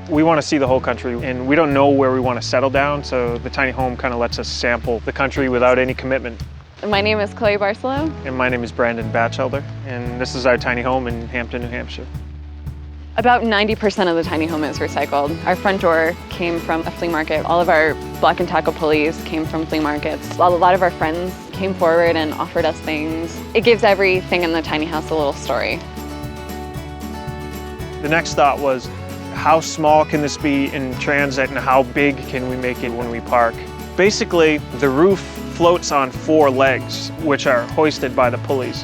We want to see the whole country, and we don't know where we want to settle down, so the tiny home kind of lets us sample the country without any commitment. My name is Chloe Barcelo. And my name is Brandon Batchelder, and this is our tiny home in Hampton, New Hampshire. About 90% of the tiny home is recycled. Our front door came from a flea market. All of our block and tackle pulleys came from flea markets. A lot of our friends came forward and offered us things. It gives everything in the tiny house a little story. The next thought was, how small can this be in transit and how big can we make it when we park? Basically, the roof floats on 4 legs, which are hoisted by the pulleys.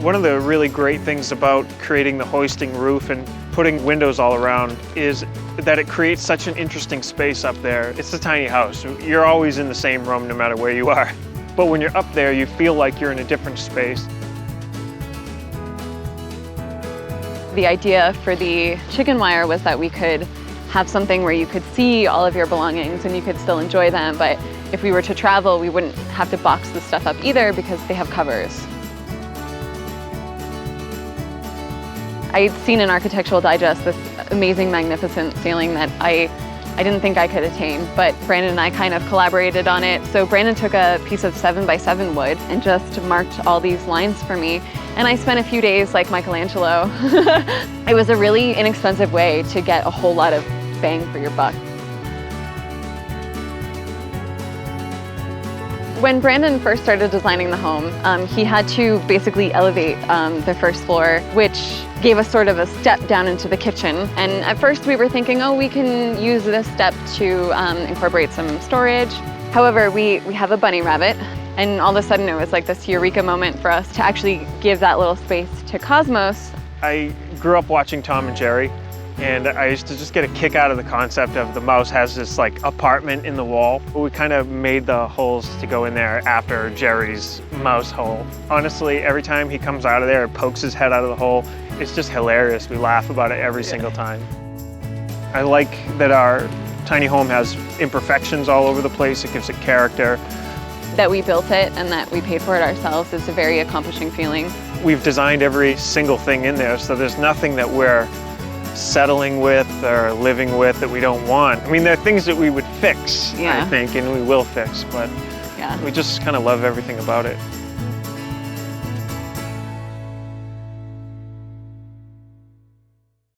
One of the really great things about creating the hoisting roof and putting windows all around is that it creates such an interesting space up there. It's a tiny house. You're always in the same room no matter where you are. But when you're up there, you feel like you're in a different space. The idea for the chicken wire was that we could have something where you could see all of your belongings and you could still enjoy them, but if we were to travel, we wouldn't have to box the stuff up either because they have covers. I'd seen in Architectural Digest this amazing, magnificent ceiling that I didn't think I could attain, but Brandon and I kind of collaborated on it. So Brandon took a piece of 7x7 wood and just marked all these lines for me. And I spent a few days like Michelangelo. It was a really inexpensive way to get a whole lot of bang for your buck. When Brandon first started designing the home, he had to basically elevate the first floor, which gave us sort of a step down into the kitchen. And at first we were thinking, oh, we can use this step to incorporate some storage. However, we have a bunny rabbit, and all of a sudden it was like this eureka moment for us to actually give that little space to Cosmos. I grew up watching Tom and Jerry, and I used to just get a kick out of the concept of the mouse has this like apartment in the wall. We kind of made the holes to go in there after Jerry's mouse hole. Honestly, every time he comes out of there and pokes his head out of the hole, it's just hilarious. We laugh about it every single time. I like that our tiny home has imperfections all over the place. It gives it character. That we built it and that we paid for it ourselves is a very accomplishing feeling. We've designed every single thing in there, so there's nothing that we're settling with or living with that we don't want. I mean, there are things that we would fix, I think, and we will fix, but we just kind of love everything about it.